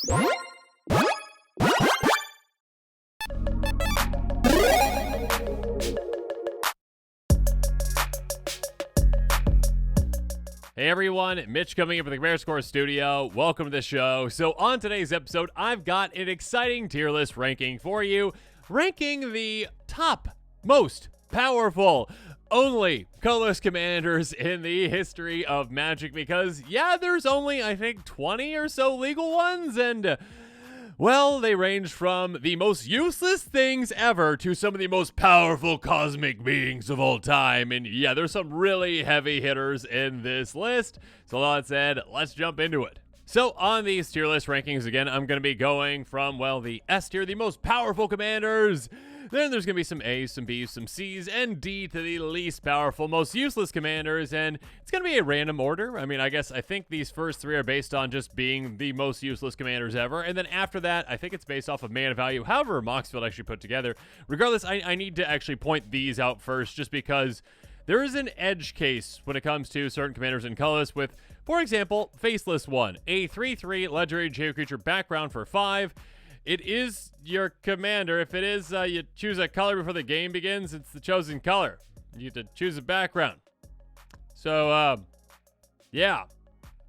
Hey everyone, Mitch coming in from the Commander Score Studio. Welcome to the show. So on today's episode, I've got an exciting tier list ranking for you, ranking the top most powerful only colorless commanders in the history of Magic, because yeah, there's only I think 20 or so legal ones, and well, they range from the most useless things ever to some of the most powerful cosmic beings of all time. And yeah, there's some really heavy hitters in this list. So all that said, let's jump into it. So on these tier list rankings, again, I'm going to be going from, well, the S tier, the most powerful commanders. Then there's going to be some A's, some B's, some C's, and D to the least powerful, most useless commanders. And it's going to be a random order. I mean, I think these first three are based on just being the most useless commanders ever. And then after that, I think it's based off of mana value. However, Moxfield actually put together. Regardless, I need to actually point these out first just because there is an edge case when it comes to certain commanders in colorless with, for example, Faceless One, a 3/3 legendary Geo creature background for 5. It is your commander. If it is, you choose a color before the game begins, it's the chosen color. You have to choose a background. So, yeah,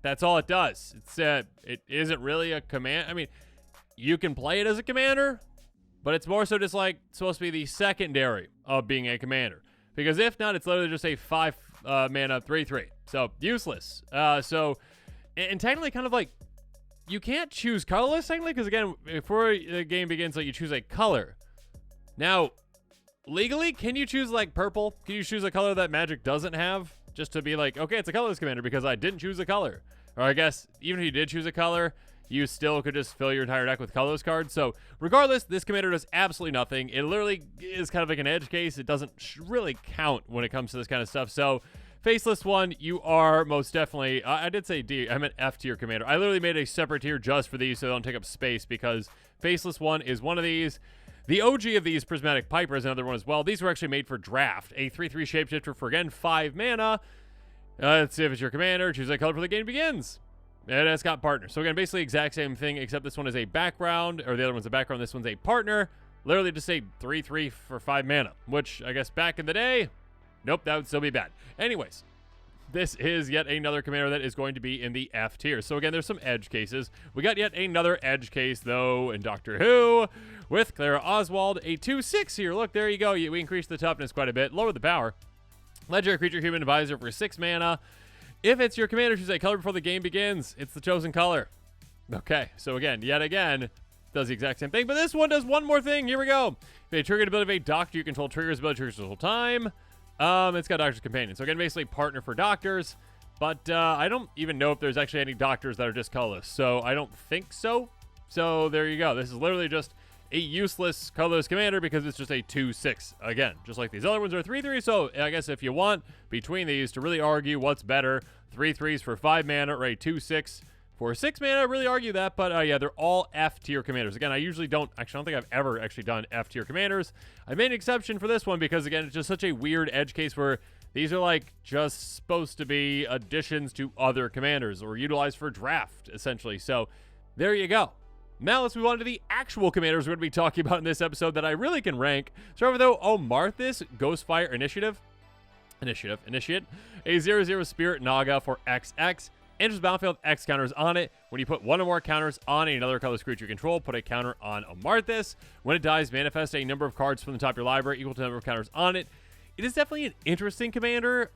that's all it does. It isn't really a command. I mean, you can play it as a commander, but it's more so just like supposed to be the secondary of being a commander. Because if not, it's literally just a 5 mana 3/3. So useless. And technically kind of like, you can't choose colorless technically, because again, before the game begins, like you choose a color. Now, legally, can you choose like purple? Can you choose a color that Magic doesn't have? Just to be like, okay, it's a colorless commander because I didn't choose a color. Or I guess even if you did choose a color, you still could just fill your entire deck with colorless cards. So regardless, this commander does absolutely nothing. It literally is kind of like an edge case. It doesn't really count when it comes to this kind of stuff. So Faceless One, you are most definitely, I did say D, I meant F tier commander. I literally made a separate tier just for these so they don't take up space, because Faceless One is one of these. The OG of these, Prismatic Piper, is another one as well. These were actually made for draft. A 3/3 shapeshifter for, again, 5 mana. Let's see if it's your commander. Choose a color before the game begins. And it's got partner. So again, basically exact same thing, except this one is a background, or the other one's a background, this one's a partner. Literally just a 3/3 for 5 mana, which I guess back in the day, nope, that would still be bad. Anyways, this is yet another commander that is going to be in the F tier. So again, there's some edge cases. We got yet another edge case, though, in Doctor Who with Clara Oswald, a 2/6 here. Look, there you go. We increased the toughness quite a bit, lower the power. Legendary creature, human advisor for 6 mana. If it's your commander, choose a color before the game begins. It's the chosen color. Okay, so again, yet again, does the exact same thing, but this one does one more thing. Here we go. If a triggered ability of a doctor you control triggers ability triggers the whole time. It's got Doctor's Companion. So again, basically partner for doctors, but I don't even know if there's actually any doctors that are just colorless. So I don't think so. So there you go. This is literally just a useless colorless commander because it's just a 2/6. Again, just like these other ones are 3/3. So I guess if you want between these to really argue what's better, 3/3s for 5 mana or a 2/6 for 6 mana, really argue that. But yeah, they're all F tier commanders. Again, I usually don't think I've ever actually done F tier commanders. I made an exception for this one because again, it's just such a weird edge case where these are like just supposed to be additions to other commanders or utilized for draft, essentially. So there you go. Now let's move on to the actual commanders we're going to be talking about in this episode that I really can rank. Start with, though, Omarthus Ghostfire Initiate, a 0/0 Spirit Naga for XX. Enters the battlefield, X counters on it. When you put one or more counters on another colorless creature you control, put a counter on Omarthus. When it dies, manifest a number of cards from the top of your library equal to the number of counters on it. It is definitely an interesting commander.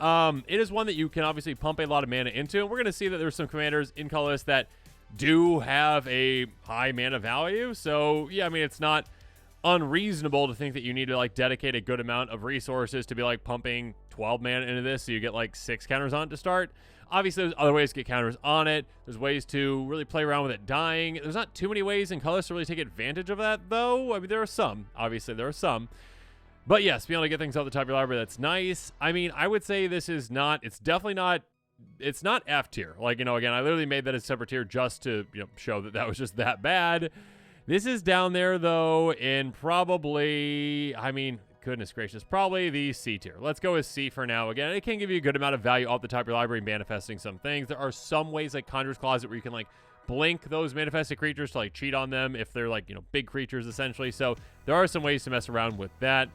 It is one that you can obviously pump a lot of mana into. And we're going to see that there's some commanders in colorless that do have a high mana value. So, yeah, I mean, it's not unreasonable to think that you need to, like, dedicate a good amount of resources to be, like, pumping 12 mana into this so you get, like, 6 counters on it to start. Obviously, there's other ways to get counters on it. There's ways to really play around with it dying. There's not too many ways in colorless to really take advantage of that, though. I mean, there are some. Obviously, there are some. But, yes, being able to get things off the top of your library, that's nice. I mean, I would say this is not... It's definitely not... It's not F tier. Like, you know, again, I literally made that a separate tier just to, you know, show that that was just that bad. This is down there, though, in probably... I mean... Goodness gracious, probably the C tier. Let's go with C for now. Again, it can give you a good amount of value off the top of your library, manifesting some things. There are some ways like Conjurer's Closet where you can like blink those manifested creatures to like cheat on them if they're like, big creatures essentially. So there are some ways to mess around with that.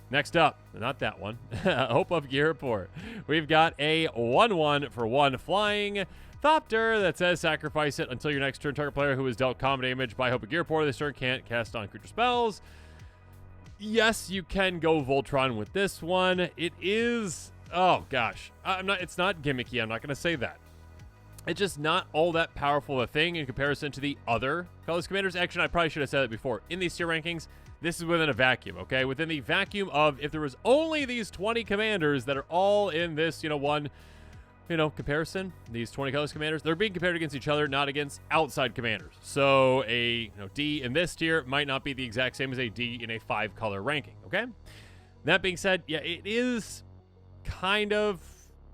Next up, not that one, Hope of Gearport. We've got a 1/1 for 1 flying Thopter that says sacrifice it until your next turn. Target player who is dealt combat damage by Hope of Gearport this turn can't cast on creature spells. Yes, you can go Voltron with this one. It is, oh gosh, it's not gimmicky. I'm not going to say that. It's just not all that powerful of a thing in comparison to the other Colorless Commanders. Actually, I probably should have said it before. In these tier rankings, this is within a vacuum, okay? Within the vacuum of if there was only these 20 commanders that are all in this, one, comparison, these 20 Colorless Commanders, they're being compared against each other, not against outside commanders. So a D in this tier might not be the exact same as a D in a 5-color ranking, okay? That being said, yeah, it is kind of,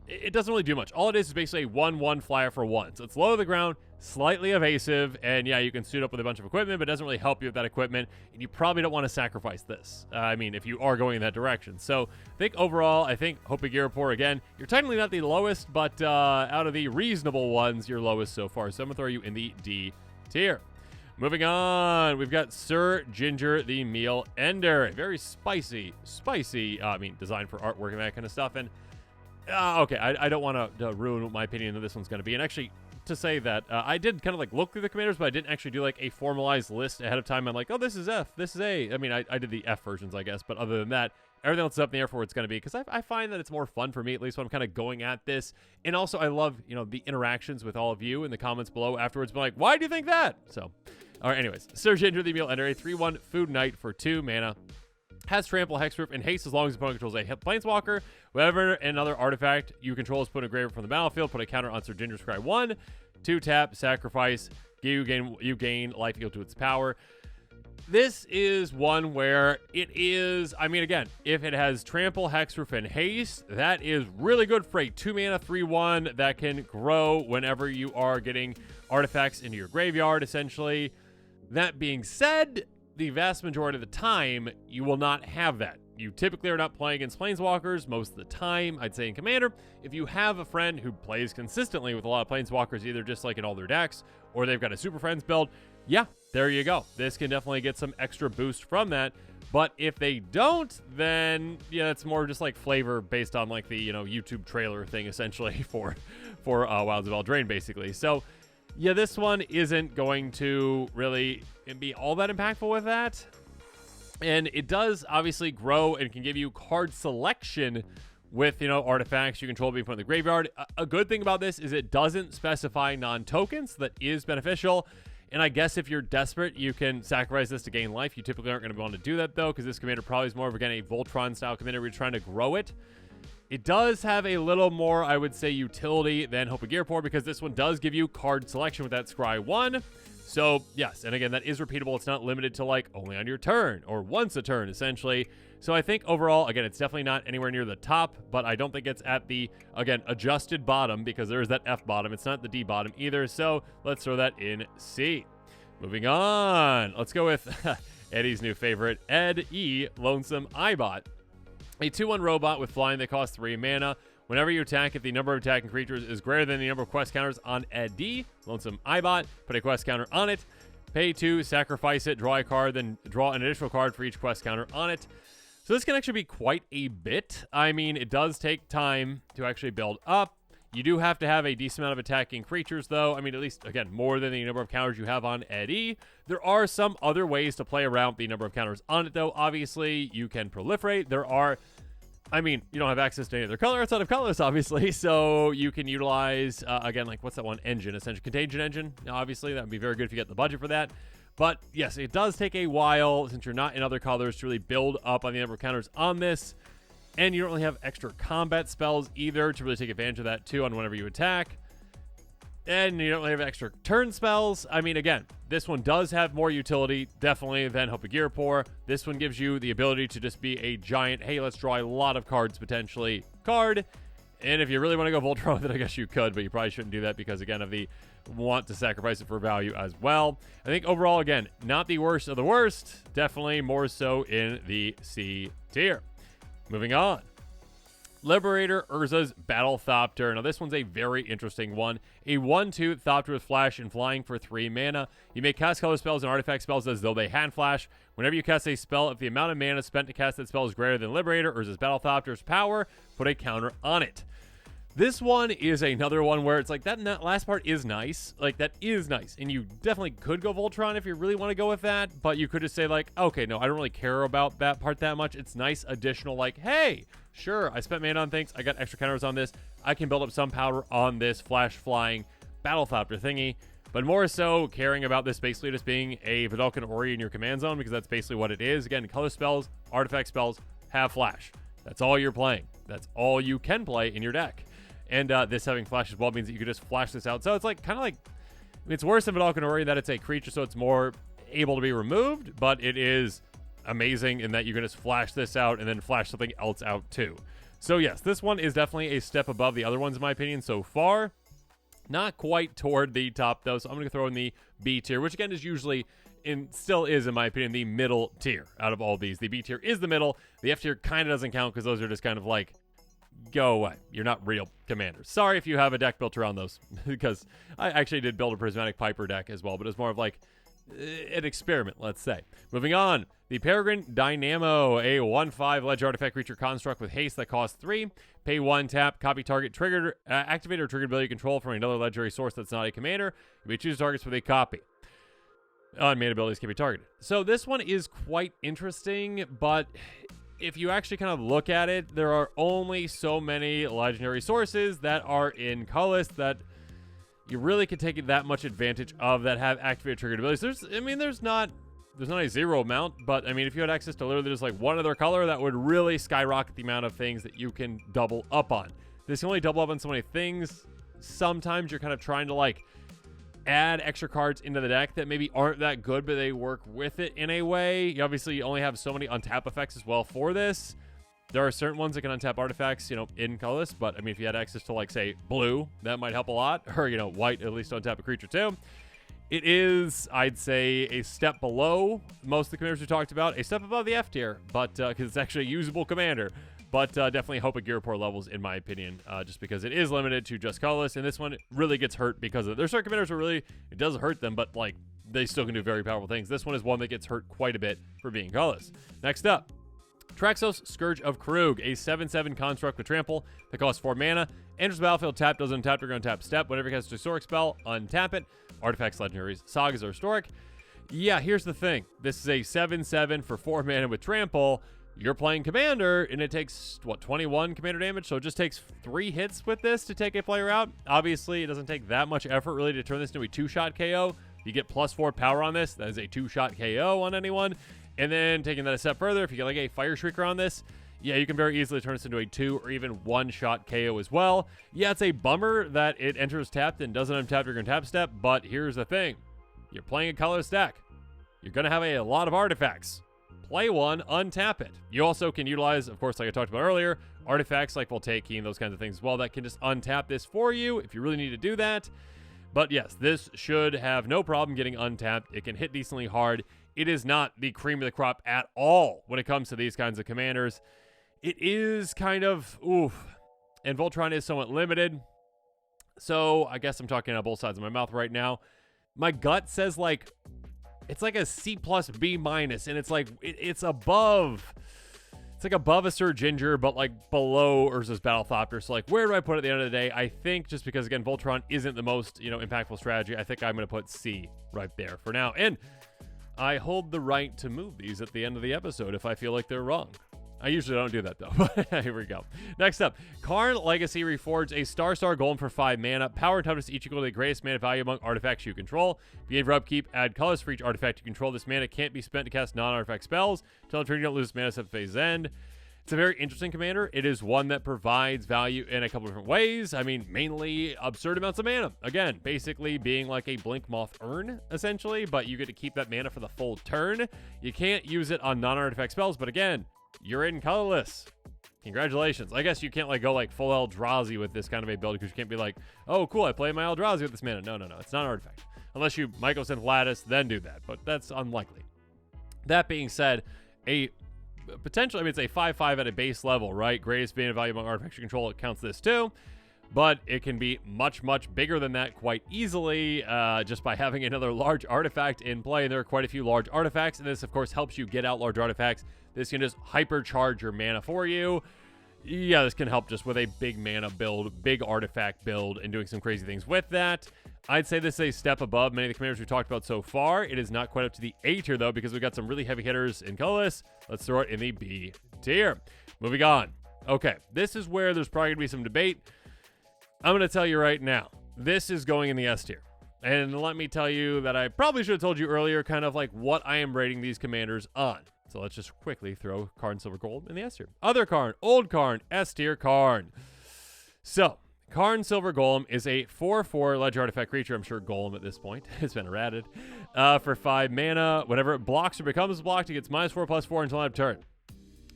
it doesn't really do much. All it is basically a 1/1 flyer for 1. So it's low to the ground, slightly evasive, and yeah, you can suit up with a bunch of equipment, but it doesn't really help you with that equipment, and you probably don't want to sacrifice this. If you are going in that direction. So I think overall, Hope of Gearport, again, you're technically not the lowest, but out of the reasonable ones, you're lowest so far. So I'm going to throw you in the D tier. Moving on, we've got Sir Ginger the Meal Ender. A very spicy, design for artwork and that kind of stuff. And okay, I don't want to ruin what my opinion of this one's going to be. And actually, to say that, I did kind of look through the commanders, but I didn't actually do a formalized list ahead of time. I'm like, oh, this is F, this is A. I did the F versions, I guess. But other than that, everything else is up in the air for what it's going to be. Because I find that it's more fun for me, at least when I'm kind of going at this. And also, I love, the interactions with all of you in the comments below afterwards. But why do you think that? So, all right, anyways. Sir Ginger the Meal Ender, a 3/1 Food Knight for 2 mana. Has trample, hexproof, and haste as long as the opponent controls a planeswalker. Whenever another artifact you control is put in a graveyard from the battlefield, put a counter on Sir Ginger's Cry 1. 2 tap, sacrifice, you gain life equal to its power. This is one where it is, again, if it has trample, hexproof, and haste, that is really good for a 2 mana 3/1 that can grow whenever you are getting artifacts into your graveyard, essentially. That being said, the vast majority of the time, you will not have that. You typically are not playing against planeswalkers most of the time, I'd say in Commander. If you have a friend who plays consistently with a lot of planeswalkers, either just in all their decks, or they've got a Super Friends build, yeah, there you go. This can definitely get some extra boost from that. But if they don't, then yeah, it's more just flavor based on the YouTube trailer thing, essentially, for Wilds of Eldraine, basically. So yeah, this one isn't going to really be all that impactful with that. And it does obviously grow and can give you card selection with, artifacts you control being put in the graveyard. A good thing about this is it doesn't specify non-tokens. That is beneficial. And I guess if you're desperate, you can sacrifice this to gain life. You typically aren't going to want to do that, though, because this commander probably is more of, again, a Voltron-style commander where you're trying to grow it. It does have a little more, I would say, utility than Hope of Gearport, because this one does give you card selection with that Scry 1. So, yes, and again, that is repeatable. It's not limited to, only on your turn, or once a turn, essentially. So I think overall, again, it's definitely not anywhere near the top, but I don't think it's at the, again, adjusted bottom, because there is that F bottom. It's not the D bottom either, so let's throw that in C. Moving on, let's go with Eddie's new favorite, Ed E. Lonesome Eyebot. A 2/1 robot with flying that costs 3 mana. Whenever you attack, if the number of attacking creatures is greater than the number of quest counters on Ed D, Lonesome Eyebot, put a quest counter on it. Pay 2, sacrifice it, draw a card, then draw an additional card for each quest counter on it. So this can actually be quite a bit. It does take time to actually build up. You do have to have a decent amount of attacking creatures, though. At least, again, more than the number of counters you have on Ed E. There are some other ways to play around the number of counters on it, though. Obviously, you can proliferate. There are, you don't have access to any other color outside of colors, obviously, so you can utilize, again, what's that one? Engine, essentially. Contagion Engine, obviously. That would be very good if you get the budget for that. But, yes, it does take a while, since you're not in other colors, to really build up on the number of counters on this. And you don't really have extra combat spells either to really take advantage of that, too, on whenever you attack. And you don't really have extra turn spells. Again, this one does have more utility, definitely, than Hope of Gearport. This one gives you the ability to just be a giant, hey, let's draw a lot of cards, potentially, card. And if you really want to go Voltron with it, I guess you could, but you probably shouldn't do that because, again, of the want to sacrifice it for value as well. I think overall, again, not the worst of the worst. Definitely more so in the C tier. Moving on. Liberator Urza's Battlethopter. Now, this one's a very interesting one. A 1/2 Thopter with flash and flying for 3 mana. You may cast color spells and artifact spells as though they had flash. Whenever you cast a spell, if the amount of mana spent to cast that spell is greater than Liberator Urza's Battlethopter's power, put a counter on it. This one is another one where it's like that last part is nice. Like, that is nice. And you definitely could go Voltron if you really want to go with that. But you could just say, like, okay, no, I don't really care about that part that much. It's nice additional, like, hey, sure, I spent mana on things. I got extra counters on this. I can build up some power on this flash flying Battlethopter thingy. But more so caring about this basically just being a Vidalcan Ori in your command zone, because that's basically what it is. Again, color spells, artifact spells, have flash. That's all you're playing. That's all you can play in your deck. And this having flash as well means that you could just flash this out. So it's like kind of like, I mean, it's worse than Vidalcan Ori that it's a creature, so it's more able to be removed, but it is amazing in that you can just flash this out and then flash something else out too. So yes, this one is definitely a step above the other ones in my opinion so far. Not quite toward the top though, so I'm going to throw in the B tier, which again is usually, and still is in my opinion, the middle tier out of all these. The B tier is the middle. The F tier kind of doesn't count because those are just kind of like, go away. You're not real commanders. Sorry if you have a deck built around those, because I actually did build a Prismatic Piper deck as well, but it's more of like an experiment, let's say. Moving on, the Peregrine Dynamo, a 1/5 ledge artifact creature construct with haste that costs 3. Pay 1, tap, copy target, triggered, activate or triggered ability control from another legendary source that's not a commander. You may choose targets with a copy. Unmanned abilities can be targeted. So this one is quite interesting, but if you actually kind of look at it, there are only so many legendary sources that are in colorless that you really could take that much advantage of that have activated triggered abilities. There's not a zero amount, but I mean, if you had access to literally just like one other color, that would really skyrocket the amount of things that you can double up on. This can only double up on so many things. Sometimes you're kind of trying to like add extra cards into the deck that maybe aren't that good, but they work with it in a way. You obviously only have so many untap effects as well for this. There are certain ones that can untap artifacts, in colorless, but I mean, if you had access to like, say, blue, that might help a lot, or, white, at least untap a creature too. It is, I'd say, a step below most of the commanders we talked about, a step above the F tier, but because it's actually a usable commander. But definitely hope at Gear Report levels, in my opinion, just because it is limited to just colorless, and this one really gets hurt because of it. There's certain commanders where really it does hurt them, but like they still can do very powerful things. This one is one that gets hurt quite a bit for being colorless. Next up, Traxos Scourge of Krug, a 7/7 construct with trample that costs 4 mana. Enters the battlefield, tap, doesn't untap, you're going to tap step. Whenever it casts a historic spell, untap it. Artifacts, legendaries, sagas, or historic. Yeah, here's the thing. This is a 7/7 for 4 mana with trample. You're playing commander, and it takes, 21 commander damage? So it just takes 3 hits with this to take a player out. Obviously, it doesn't take that much effort, really, to turn this into a 2-shot KO. You get +4 power on this. That is a 2-shot KO on anyone. And then taking that a step further, if you get like a Fire Shrieker on this, yeah, you can very easily turn this into a 2 or even 1-shot KO as well. Yeah, it's a bummer that it enters tapped and doesn't untap your tap step, but here's the thing. You're playing a colorless deck. You're going to have a lot of artifacts. Play one, untap it. You also can utilize, of course, like I talked about earlier, artifacts like Voltaic Key and those kinds of things as well that can just untap this for you if you really need to do that. But yes, this should have no problem getting untapped. It can hit decently hard. It is not the cream of the crop at all when it comes to these kinds of commanders. It is kind of, oof. And Voltron is somewhat limited. So I guess I'm talking out both sides of my mouth right now. My gut says like, it's like a C plus B minus, and it's like, it's above, it's like above a Sir Ginger, but like below Urza's Battlethopter. So like, where do I put it at the end of the day? I think just because, again, Voltron isn't the most, impactful strategy, I think I'm going to put C right there for now. And I hold the right to move these at the end of the episode if I feel like they're wrong. I usually don't do that, though. But here we go. Next up, Karn Legacy Reforged, a Star Golem for 5 mana. Power and toughness each equal to the greatest mana value among artifacts you control. Begin for upkeep, add colors for each artifact you control. This mana can't be spent to cast non-artifact spells. Until the turn, you don't lose mana at phase end. It's a very interesting commander. It is one that provides value in a couple different ways. I mean, mainly absurd amounts of mana. Again, basically being like a Blink Moth Urn, essentially, but you get to keep that mana for the full turn. You can't use it on non-artifact spells, but again, you're in colorless. Congratulations. I guess you can't like go like full Eldrazi with this kind of a build because you can't be like, oh, cool, I play my Eldrazi with this mana. No. It's not an artifact. Unless you Mycosynth Lattice, then do that, but that's unlikely. That being said, a potentially, I mean, it's a 5/5 at a base level, right? Greatest mana value among artifacts you control, it counts this too. But it can be much, much bigger than that quite easily just by having another large artifact in play. There are quite a few large artifacts, and this, of course, helps you get out large artifacts. This can just hypercharge your mana for you. Yeah, this can help just with a big mana build, big artifact build, and doing some crazy things with that. I'd say this is a step above many of the commanders we've talked about so far. It is not quite up to the A tier, though, because we've got some really heavy hitters in colorless. Let's throw it in the B tier. Moving on. Okay, this is where there's probably going to be some debate. I'm going to tell you right now, this is going in the S tier. And let me tell you that I probably should have told you earlier kind of like what I am rating these commanders on. So let's just quickly throw Karn, Silver, Gold in the S tier. Other Karn, Old Karn, S tier Karn. So, Karn, Silver, Golem is a 4/4 ledge artifact creature. I'm sure Golem at this point has been errated. For 5 mana, whenever it blocks or becomes blocked, it gets -4/+4 until end of turn.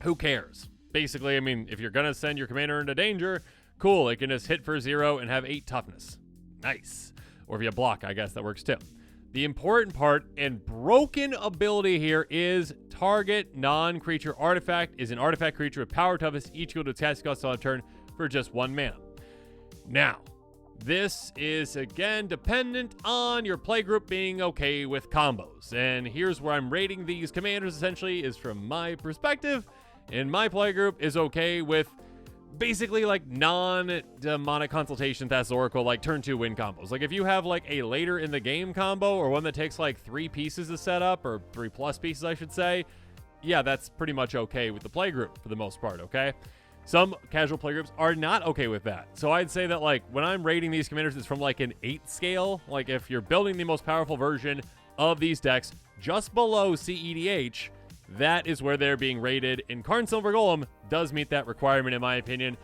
Who cares? Basically, I mean, if you're going to send your commander into danger, cool, it can just hit for 0 and have 8 toughness. Nice. Or if you block, I guess that works too. The important part and broken ability here is target non-creature artifact is an artifact creature with power toughness each equal to its casting cost on a turn for just 1 mana. Now, this is again dependent on your playgroup being okay with combos. And here's where I'm rating these commanders essentially is from my perspective. And my playgroup is okay with basically like non-demonic consultation Thassa's Oracle, like turn 2 win combos. Like if you have like a later in the game combo or one that takes like 3 pieces to set up, or 3+ pieces I should say, yeah, that's pretty much okay with the playgroup for the most part, okay? Some casual playgroups are not okay with that. So I'd say that like when I'm rating these commanders, it's from like an 8 scale. Like if you're building the most powerful version of these decks just below CEDH, that is where they're being rated, and Karn, Silver, Golem does meet that requirement in my opinion.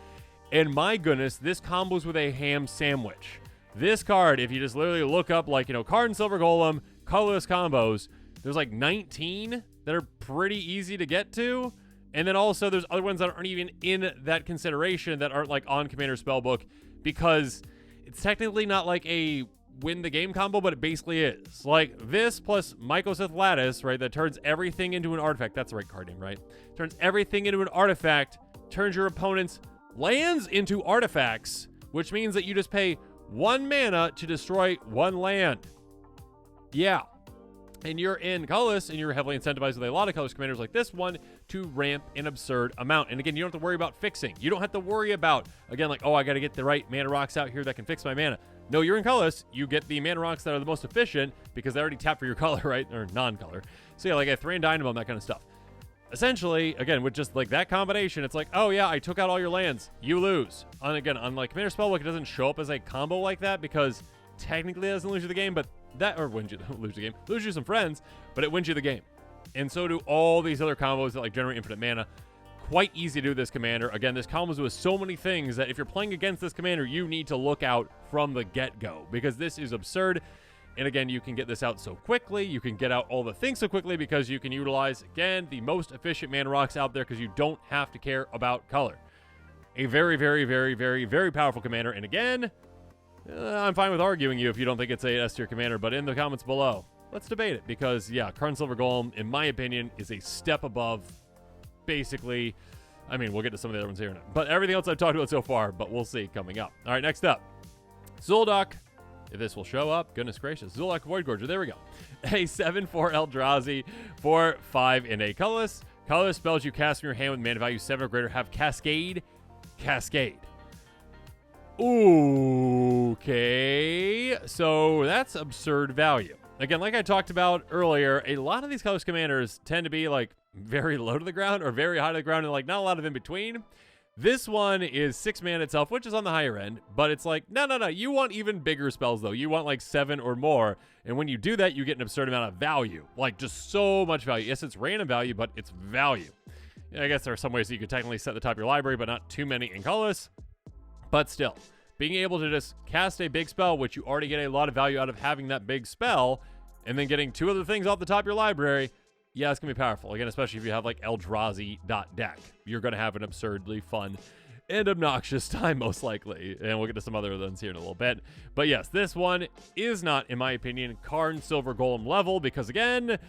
And my goodness, this combos with a ham sandwich. This card, if you just literally look up like, you know, Karn, Silver, Golem, colorless combos, there's like 19 that are pretty easy to get to. And then also there's other ones that aren't even in that consideration that aren't like on Commander Spellbook, because it's technically not like a win the game combo, but it basically is. Like this plus Mycosith Lattice, right, that turns everything into an artifact. That's the right card name, right? Turns everything into an artifact, turns your opponent's lands into artifacts, which means that you just pay 1 mana to destroy 1 land. Yeah. And you're in colorless, and you're heavily incentivized with a lot of colorless commanders like this one to ramp an absurd amount. And again, you don't have to worry about fixing. You don't have to worry about, again, like, oh, I got to get the right mana rocks out here that can fix my mana. No, you're in colorless. You get the mana rocks that are the most efficient because they already tap for your color, right? Or non-color. So yeah, like a 3 and Dynamo, that kind of stuff. Essentially, again, with just like that combination, it's like, oh yeah, I took out all your lands. You lose. And again, unlike Commander Spellbook, it doesn't show up as a combo like that because technically it doesn't lose you the game, but that, or wins you, lose the game, lose you some friends, but it wins you the game. And so do all these other combos that like generate infinite mana. Quite easy to do this commander. Again, this combos with so many things that if you're playing against this commander, you need to look out from the get-go because this is absurd. And again, you can get this out so quickly. You can get out all the things so quickly because you can utilize, again, the most efficient mana rocks out there because you don't have to care about color. A very, very, very, very, very powerful commander. And again, I'm fine with arguing you if you don't think it's a S tier commander, but in the comments below, let's debate it because, yeah, Karn, Silver, Golem, in my opinion, is a step above. Basically, I mean, we'll get to some of the other ones here in a minute, but everything else I've talked about so far, but we'll see coming up. All right, next up, Zul'Dok. If this will show up, goodness gracious, Zul'Dok Voidgorger, there we go. A 7/4 Eldrazi for 5 in a colorless. Colorless spells you cast from your hand with mana value 7 or greater have Cascade. Okay, so that's absurd value. Again, like I talked about earlier, a lot of these colorless commanders tend to be like very low to the ground or very high to the ground and like not a lot of in between. This one is 6 mana itself, which is on the higher end, but it's like, no. You want even bigger spells though. You want like 7 or more. And when you do that, you get an absurd amount of value, like just so much value. Yes, it's random value, but it's value. I guess there are some ways that you could technically set the top of your library, but not too many in colorless. But still, being able to just cast a big spell, which you already get a lot of value out of having that big spell, and then getting 2 other things off the top of your library, yeah, it's going to be powerful. Again, especially if you have like Eldrazi.deck. You're going to have an absurdly fun and obnoxious time, most likely. And we'll get to some other ones here in a little bit. But yes, this one is not, in my opinion, Karn, Silver, Golem level, because again,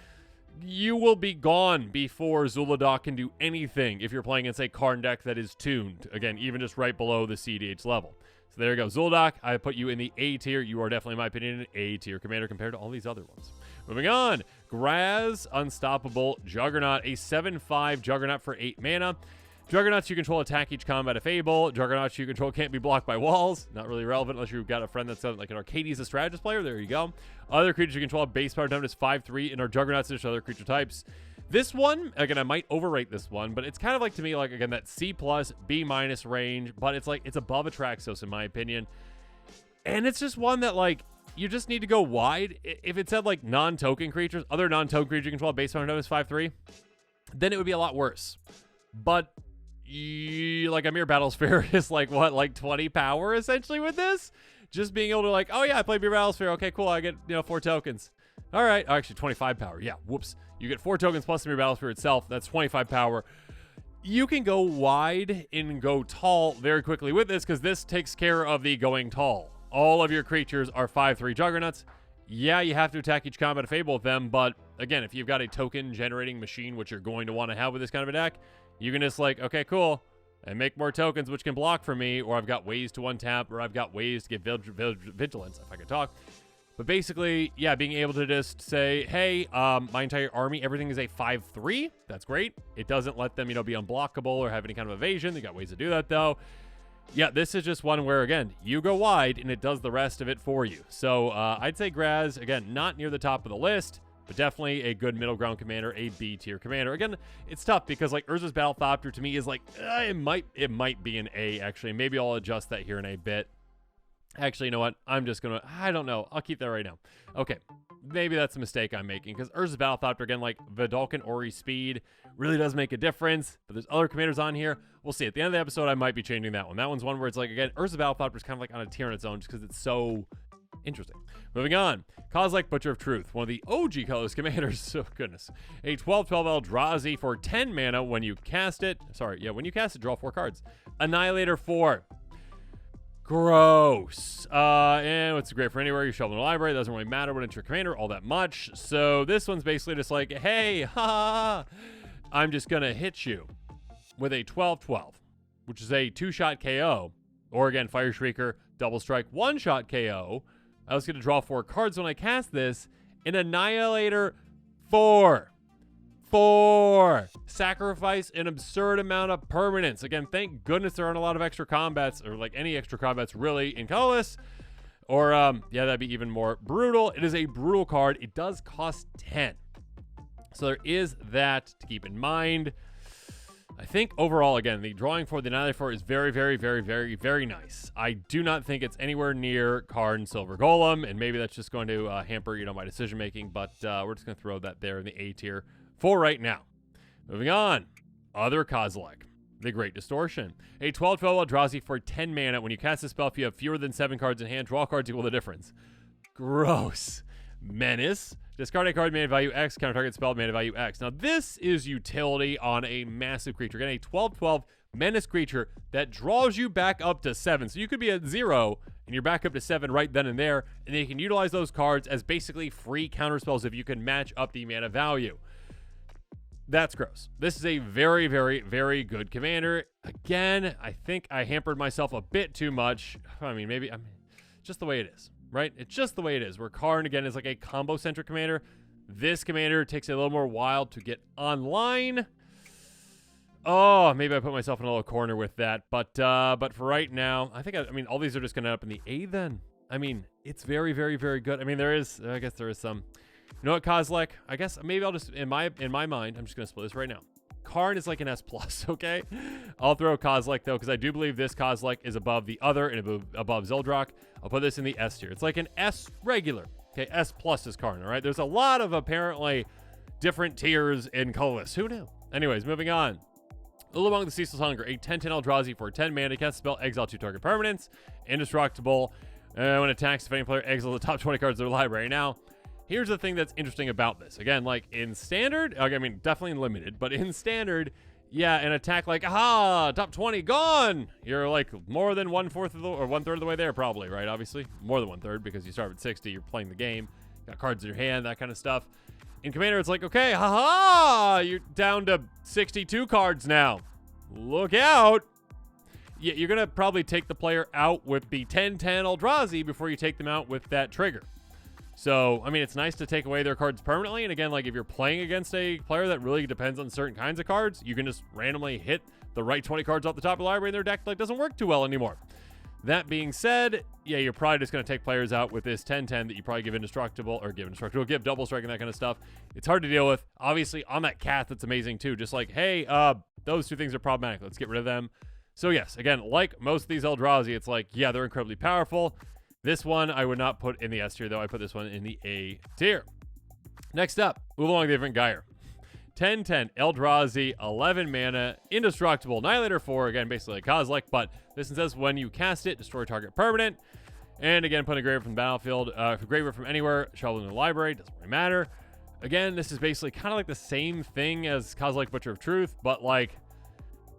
you will be gone before Zul'Adak can do anything if you're playing against a Karn deck that is tuned. Again, even just right below the CDH level. So there you go. Zul'Adak, I put you in the A tier. You are definitely, in my opinion, an A tier commander compared to all these other ones. Moving on. Graz, Unstoppable Juggernaut. A 7/5 Juggernaut for 8 mana. Juggernauts you control attack each combat if able. Juggernauts you control can't be blocked by walls. Not really relevant unless you've got a friend that's like an Arcades, a strategist player. There you go. Other creatures you control have base power down is 5/3 and are Juggernauts and other creature types. This one, again, I might overrate this one, but it's kind of like, to me, like, again, that C+, B- range, but it's like, it's above Atraxos in my opinion. And it's just one that, like, you just need to go wide. If it said, like, non-token creatures, other non-token creatures you control have base power down is 5/3, then it would be a lot worse. But like a mere Battlesphere is like what, like 20 power essentially with this. Just being able to like, oh yeah, I played mere Battlesphere. Okay, cool. I get 4 tokens. All right, actually 25 power. Yeah, whoops. You get 4 tokens plus the mere Battlesphere itself. That's 25 power. You can go wide and go tall very quickly with this because this takes care of the going tall. All of your creatures are 5/3 Juggernauts. Yeah, you have to attack each combat if able with them, but again, if you've got a token generating machine, which you're going to want to have with this kind of a deck, you can just like, okay, cool, and make more tokens which can block for me, or I've got ways to untap, or I've got ways to get vigilance, if I could talk. But basically, yeah, being able to just say, hey, my entire army, everything is a 5/3. That's great. It doesn't let them, be unblockable or have any kind of evasion. They got ways to do that, though. Yeah, this is just one where, again, you go wide, and it does the rest of it for you. So I'd say Graz, again, not near the top of the list, but definitely a good middle ground commander, a B tier commander. Again, it's tough because like Urza's Battlethopter to me is like it might be an A actually. Maybe I'll adjust that here in a bit. Actually, you know what? I don't know. I'll keep that right now. Okay, maybe that's a mistake I'm making because Urza's Battlethopter again, like Vidalcan Ori speed really does make a difference. But there's other commanders on here. We'll see. At the end of the episode, I might be changing that one. That one's one where it's like again, Urza's Battlethopter is kind of like on a tier on its own just because it's so interesting. Moving on. Kozilek, Butcher of Truth, one of the OG colorless commanders. Oh, goodness. A 12/12 Eldrazi for 10 mana when you cast it. When you cast it, draw 4 cards. Annihilator 4. Gross. And it's great for anywhere. You shelve in a library. It doesn't really matter when it's your commander all that much. So this one's basically just like, hey, I'm just going to hit you with a 12/12, which is a 2-shot KO. Or again, Fire Shrieker, double strike, 1-shot KO. I was going to draw 4 cards when I cast this. An Annihilator 4. Sacrifice an absurd amount of permanence. Again, thank goodness there aren't a lot of extra combats, or like any extra combats really in colorless. Or, yeah, that'd be even more brutal. It is a brutal card. It does cost 10. So there is that to keep in mind. I think overall, again, the drawing for the Annihilator 4 is very, very, very, very, very nice. I do not think it's anywhere near Karn Silver Golem, and maybe that's just going to hamper, my decision-making, but we're just going to throw that there in the A tier for right now. Moving on. Other Kozilek, the Great Distortion. A 12/12 Eldrazi for 10 mana. When you cast a spell, if you have fewer than 7 cards in hand, draw cards equal the difference. Gross. Menace. Discard a card, mana value X, counter target spell, mana value X. Now, this is utility on a massive creature. Again, a 12/12 Menace creature that draws you back up to 7. So you could be at 0, and you're back up to 7 right then and there, and then you can utilize those cards as basically free counter spells if you can match up the mana value. That's gross. This is a very, very, very good commander. Again, I think I hampered myself a bit too much. Maybe just the way it is. Right? It's just the way it is. Where Karn, again, is like a combo-centric commander. This commander takes a little more while to get online. Oh, maybe I put myself in a little corner with that. But for right now, I think, all these are just going to end up in the A then. It's very, very, very good. I guess there is some. You know what, Kozilek? I guess maybe I'll just, in my mind, I'm just going to split this right now. Karn is like an S+, okay? I'll throw Kozilek, though, because I do believe this Kozilek is above the other and above Zeldrak. I'll put this in the S tier. It's like an S regular. Okay, S+ is Karn, all right? There's a lot of, apparently, different tiers in colorless. Who knew? Anyways, moving on. Ulamog the Ceaseless Hunger, a 10/10 Eldrazi for 10 mana. Cast spell, exile 2 target permanents. Indestructible. When it attacks, if any player exiles the top 20 cards of their library. Now, here's the thing that's interesting about this. Again, like in standard, definitely in limited, but in standard, yeah, an attack like, top 20 gone. You're like more than 1/4 of the, or 1/3 of the way there, probably, right? Obviously, more than 1/3 because you start at 60, you're playing the game. got cards in your hand, that kind of stuff. In Commander, it's like, okay, haha, you're down to 62 cards now. Look out. Yeah, you're going to probably take the player out with the 10-10 Eldrazi before you take them out with that trigger. So, I mean, it's nice to take away their cards permanently. And again, like if you're playing against a player that really depends on certain kinds of cards, you can just randomly hit the right 20 cards off the top of the library and their deck like doesn't work too well anymore. That being said, yeah, you're probably just going to take players out with this 10-10 that you probably give indestructible, give double strike and that kind of stuff. It's hard to deal with. Obviously, on that Cath, that's amazing too. Just like, hey, those two things are problematic. Let's get rid of them. So yes, again, like most of these Eldrazi, it's like, yeah, they're incredibly powerful. This one I would not put in the S tier, though. I put this one in the A tier. Next up, move along to different Geyer. 10-10 Eldrazi, 11 mana, indestructible, Annihilator 4, again, basically a Kozilek, but this one says when you cast it, destroy target permanent. And again, put a graveyard from the battlefield, graveyard from anywhere, shovel in the library, doesn't really matter. Again, this is basically kind of like the same thing as Kozilek Butcher of Truth, but like,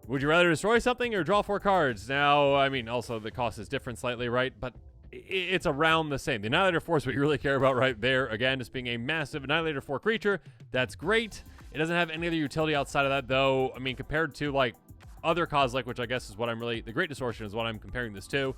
would you rather destroy something or draw 4 cards? Now, I mean, also the cost is different slightly, right? But it's around the same. The Annihilator 4 is what you really care about right there. Again, just being a massive Annihilator 4 creature. That's great. It doesn't have any other utility outside of that, though. I mean, compared to, like, other Kozilek, which I guess is what I'm really... The Great Distortion is what I'm comparing this to.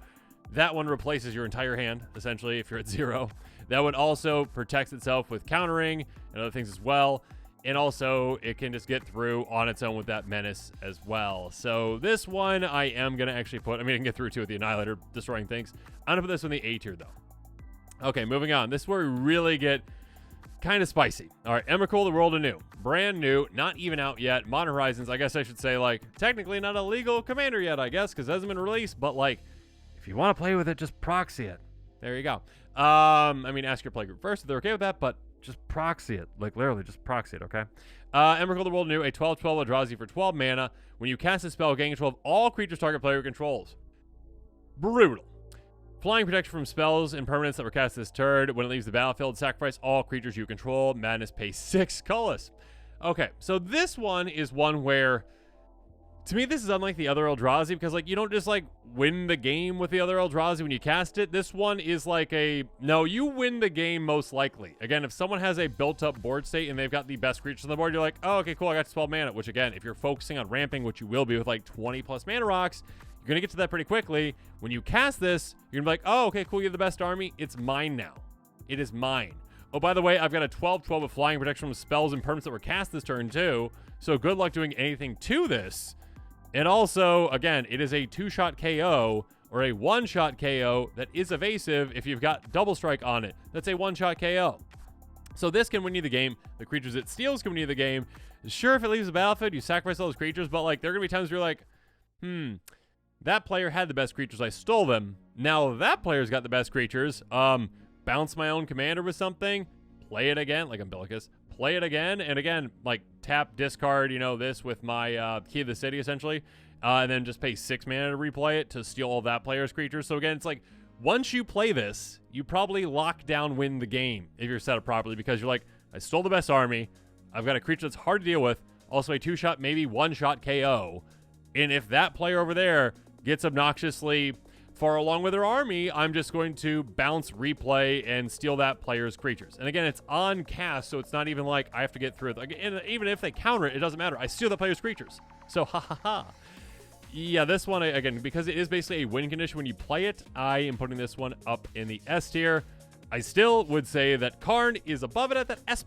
That one replaces your entire hand, essentially, if you're at 0. That one also protects itself with countering and other things as well. And also, it can just get through on its own with that menace as well. So this one I am going to actually put... I mean, I can get through, too, with the Annihilator destroying things. I'm going to put this in the A tier, though. Okay, moving on. This is where we really get kind of spicy. All right, Emrakul, the World Anew. Brand new, not even out yet. Modern Horizons, I guess I should say, like, technically not a legal commander yet, I guess, because it hasn't been released. But, like, if you want to play with it, just proxy it. There you go. I mean, ask your playgroup first if they're okay with that, but... just proxy it. Like, literally, just proxy it, okay? Emrakul the World Anew, a 12-12 Eldrazi for 12 mana. When you cast a spell, gain control of all creatures target player controls. Brutal. Flying protection from spells and permanents that were cast this turn. When it leaves the battlefield, sacrifice all creatures you control. Madness, pay 6 colorless. Okay, so this one is one where... To me, this is unlike the other Eldrazi because, like, you don't just, like, win the game with the other Eldrazi when you cast it. This one is like a, no, you win the game most likely. Again, if someone has a built-up board state and they've got the best creatures on the board, you're like, oh, okay, cool, I got 12 mana, which, again, if you're focusing on ramping, which you will be with, like, 20-plus mana rocks, you're going to get to that pretty quickly. When you cast this, you're going to be like, oh, okay, cool, you have the best army. It's mine now. It is mine. Oh, by the way, I've got a 12-12 of flying protection from spells and permanents that were cast this turn, too, so good luck doing anything to this. And also, again, it is a 2-shot KO or a 1-shot KO that is evasive if you've got double strike on it. That's a 1-shot KO. So this can win you the game. The creatures it steals can win you the game. Sure, if it leaves the battlefield, you sacrifice all those creatures, but like there are going to be times where you're like, that player had the best creatures. I stole them. Now that player's got the best creatures. Bounce my own commander with something. Play it again, like Umbilicus. Play it again, and again, like, tap, discard, you know, this with my Key of the City, essentially, and then just pay 6 mana to replay it to steal all that player's creatures. So again, it's like, once you play this, you probably lock down win the game if you're set up properly, because you're like, I stole the best army, I've got a creature that's hard to deal with, also a 2-shot, maybe 1-shot KO, and if that player over there gets obnoxiously far along with their army, I'm just going to bounce, replay, and steal that player's creatures. And again, it's on cast, so it's not even like I have to get through it. Like, and even if they counter it, it doesn't matter. I steal the player's creatures. So, ha ha ha. Yeah, this one, again, because it is basically a win condition when you play it, I am putting this one up in the S tier. I still would say that Karn is above it at that S+,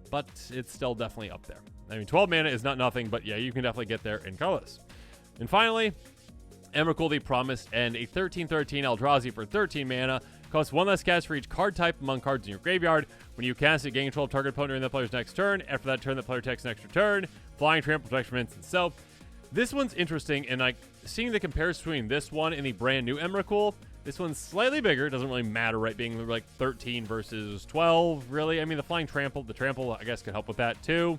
but it's still definitely up there. I mean, 12 mana is not nothing, but yeah, you can definitely get there in colorless. And finally, Emrakul the Promised End, a 13-13 Eldrazi for 13 mana. Costs 1 less cast for each card type among cards in your graveyard. When you cast it, gain control of target opponent during the player's next turn. After that turn, the player takes an extra turn. Flying, trample, protection from instant self. This one's interesting, and like seeing the comparison between this one and the brand new Emrakul, this one's slightly bigger. It doesn't really matter, right? Being like 13 versus 12, really. I mean, the flying trample, the trample, I guess, could help with that too.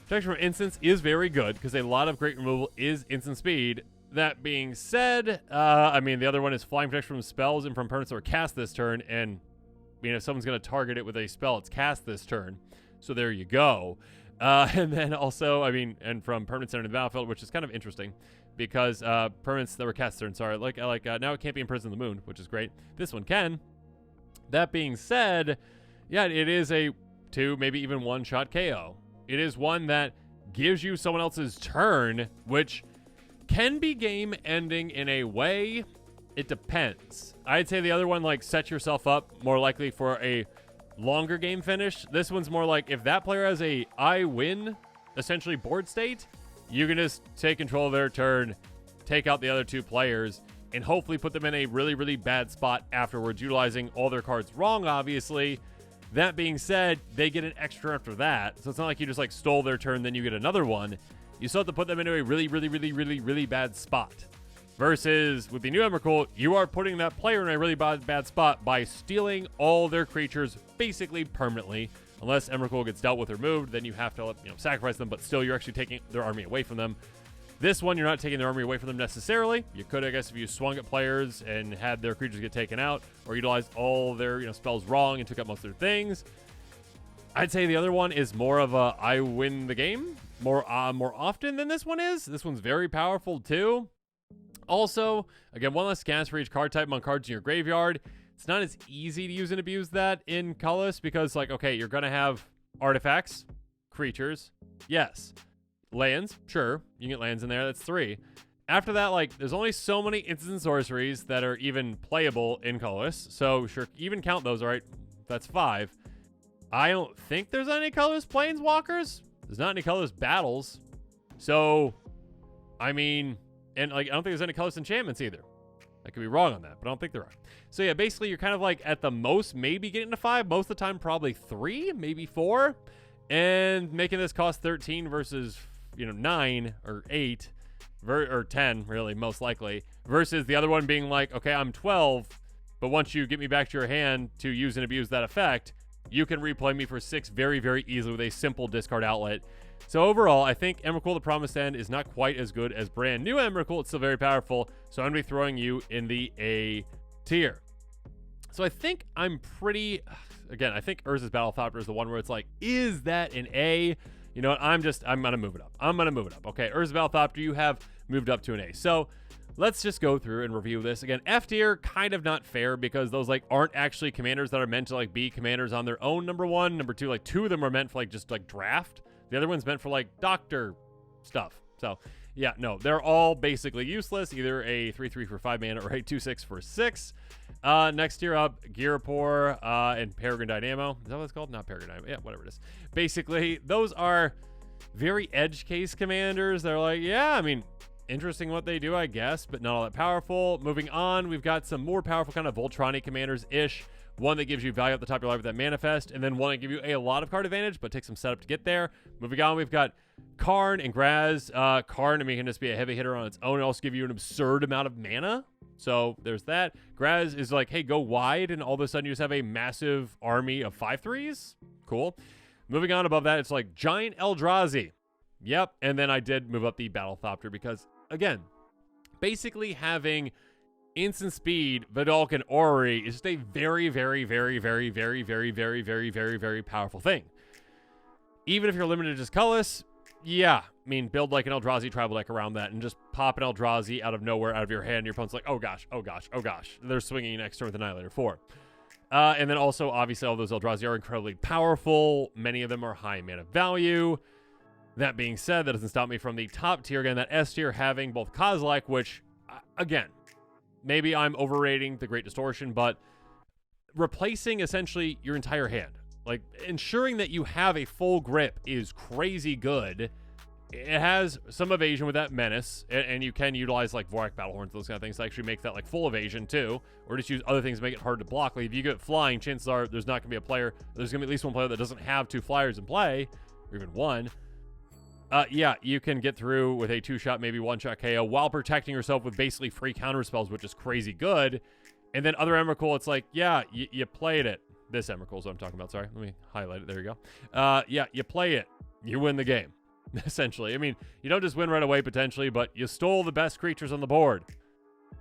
Protection from instants is very good because a lot of great removal is instant speed. That being said, I mean, the other one is flying protection from spells and from permanents that were cast this turn. And, I mean, if someone's going to target it with a spell, it's cast this turn. So there you go. And then also, I mean, and from permanents entering the battlefield, which is kind of interesting because permanents that were cast this turn, sorry, like now it can't be imprisoned in the moon, which is great. This one can. That being said, yeah, it is a 2, maybe even 1-shot KO. It is one that gives you someone else's turn, which can be game ending in a way. It depends. I'd say the other one, like, sets yourself up more likely for a longer game finish. This one's more like if that player has a I win, essentially board state, you can just take control of their turn, take out the other 2 players, and hopefully put them in a really, really bad spot afterwards, utilizing all their cards wrong, obviously. That being said, they get an extra after that. So it's not like you just like stole their turn, then you get another one. You still have to put them into a really, really, really, really, really bad spot. Versus with the new Emrakul, you are putting that player in a really bad spot by stealing all their creatures basically permanently. Unless Emrakul gets dealt with or moved, then you have to sacrifice them, but still you're actually taking their army away from them. This one, you're not taking their army away from them necessarily. You could, I guess, if you swung at players and had their creatures get taken out, or utilized all their spells wrong and took out most of their things. I'd say the other one is more of a I win the game more often than this one is. This one's very powerful too. Also, again, one less cast for each card type among cards in your graveyard. It's not as easy to use and abuse that in Colorless because, like, okay, you're going to have artifacts, creatures, yes. Lands, sure. You can get lands in there. That's 3. After that, like, there's only so many instant sorceries that are even playable in Colorless. So, sure, even count those, all right? That's 5. I don't think there's any Colorless Planeswalkers. There's not any Colorless Battles. So, I mean, and, like, I don't think there's any Colorless Enchantments either. I could be wrong on that, but I don't think there are. So, yeah, basically, you're kind of, like, at the most, maybe getting to 5. Most of the time, probably 3, maybe 4. And making this cost 13 versus 9 or 8 or 10, really, most likely, versus the other one being like, okay, I'm 12, but once you get me back to your hand to use and abuse that effect, you can replay me for 6 very, very easily with a simple discard outlet. So overall, I think Emrakul the Promised End is not quite as good as brand new Emrakul. It's still very powerful, so I'm going to be throwing you in the A tier. So I think I'm pretty... Again, I think Urza's Battlethopter is the one where it's like, is that an A? You know what? I'm going to move it up. Okay, Urza's Battlethopter, you have moved up to an A. So let's just go through and review this. Again, F tier, kind of not fair because those like aren't actually commanders that are meant to like be commanders on their own, number 1. Number 2, like 2 of them are meant for like just like draft. The other one's meant for like doctor stuff. So yeah, no, they're all basically useless. Either a 3/3 for 5 mana or a 2/6 for 6. Next tier up, Girapor and Peregrine Dynamo. Is that what it's called? Not Peregrine Dynamo. Yeah, whatever it is. Basically, those are very edge case commanders. They're like, yeah, I mean, interesting what they do, I guess, but not all that powerful. Moving on, we've got some more powerful kind of Voltron-y commanders-ish. One that gives you value at the top of your life with that manifest, and then one that gives you a lot of card advantage, but takes some setup to get there. Moving on, we've got Karn and Graz. Karn, I mean, can just be a heavy hitter on its own and also give you an absurd amount of mana. So there's that. Graz is like, hey, go wide, and all of a sudden you just have a massive army of 5/3s. Cool. Moving on above that, it's like Giant Eldrazi. Yep, and then I did move up the Battlethopter because, again, basically having instant speed, Vidalcan Orrery is just a very, very, very, very, very, very, very, very, very, very powerful thing. Even if you're limited to just colorless, yeah, I mean, build like an Eldrazi tribal deck around that and just pop an Eldrazi out of nowhere, out of your hand. Your opponent's like, oh gosh, oh gosh, oh gosh. They're swinging next turn with Annihilator 4. And then also, obviously, all those Eldrazi are incredibly powerful. Many of them are high mana value. That being said, that doesn't stop me from the top tier, again, that S tier having both Kozilek, which, again, maybe I'm overrating the Great Distortion, but replacing essentially your entire hand. Like, ensuring that you have a full grip is crazy good. It has some evasion with that Menace, and you can utilize, like, Vorak Battlehorns, those kind of things, to actually make that, like, full evasion, too. Or just use other things to make it hard to block. Like, if you get flying, chances are there's not going to be a player, there's going to be at least one player that doesn't have 2 flyers in play, or even 1. Yeah, you can get through with a 2-shot, maybe 1-shot KO, while protecting yourself with basically free counter spells, which is crazy good. And then other Emrakul, it's like, yeah, you played it. This Emrakul is what I'm talking about. Sorry, let me highlight it. There you go. Yeah, you play it. You win the game, essentially. I mean, you don't just win right away, potentially, but you stole the best creatures on the board.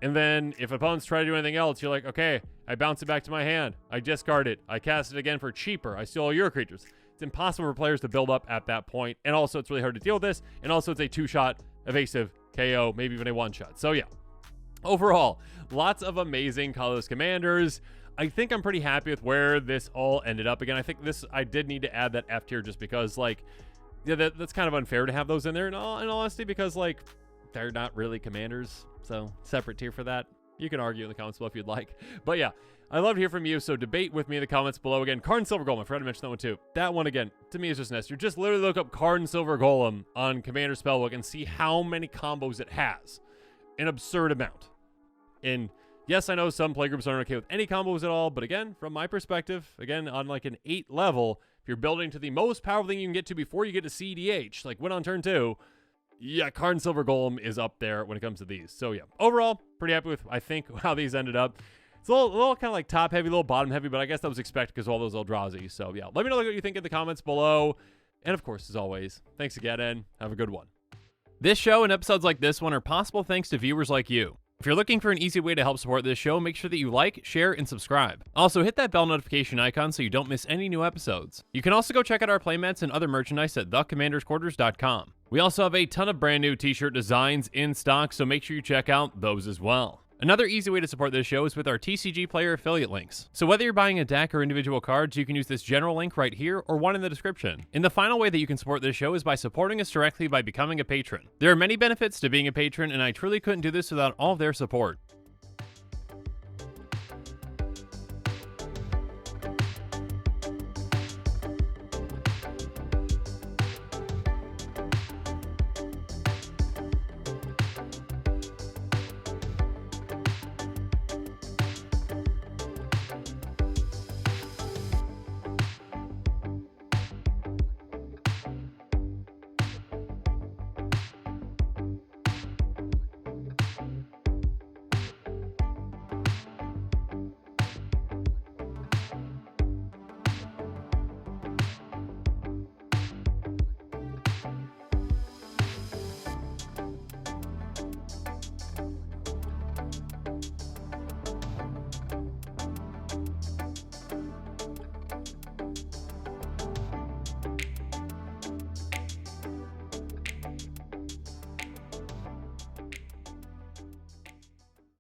And then if opponents try to do anything else, you're like, okay, I bounce it back to my hand. I discard it. I cast it again for cheaper. I steal all your creatures. It's impossible for players to build up at that point. And also, it's really hard to deal with this. And also, it's a 2-shot evasive KO, maybe even a 1-shot. So, yeah. Overall, lots of amazing colorless commanders. I think I'm pretty happy with where this all ended up. Again, I think I did need to add that F tier just because, like, yeah, that's kind of unfair to have those in there in all honesty, because, like, they're not really commanders. So separate tier for that. You can argue in the comments below if you'd like. But yeah, I love to hear from you, so debate with me in the comments below. Again, Karn Silver Golem, I forgot to mention that one too. That one, again, to me is just Nest. You just literally look up Karn Silver Golem on Commander Spellbook and see how many combos it has. An absurd amount. And yes, I know some playgroups aren't okay with any combos at all, but again, from my perspective, again, on like an 8 level, if you're building to the most powerful thing you can get to before you get to CEDH, like win on turn 2, yeah, Karn Silver Golem is up there when it comes to these. So yeah, overall, pretty happy with, I think, how these ended up. It's a little kind of like top heavy, a little bottom heavy, but I guess that was expected because all those Eldrazi. So yeah, let me know what you think in the comments below. And of course, as always, thanks again and have a good one. This show and episodes like this one are possible thanks to viewers like you. If you're looking for an easy way to help support this show, make sure that you like, share, and subscribe. Also, hit that bell notification icon so you don't miss any new episodes. You can also go check out our playmats and other merchandise at thecommandersquarters.com. We also have a ton of brand new t-shirt designs in stock, so make sure you check out those as well. Another easy way to support this show is with our TCG player affiliate links. So whether you're buying a deck or individual cards, you can use this general link right here or one in the description. And the final way that you can support this show is by supporting us directly by becoming a patron. There are many benefits to being a patron, and I truly couldn't do this without all of their support.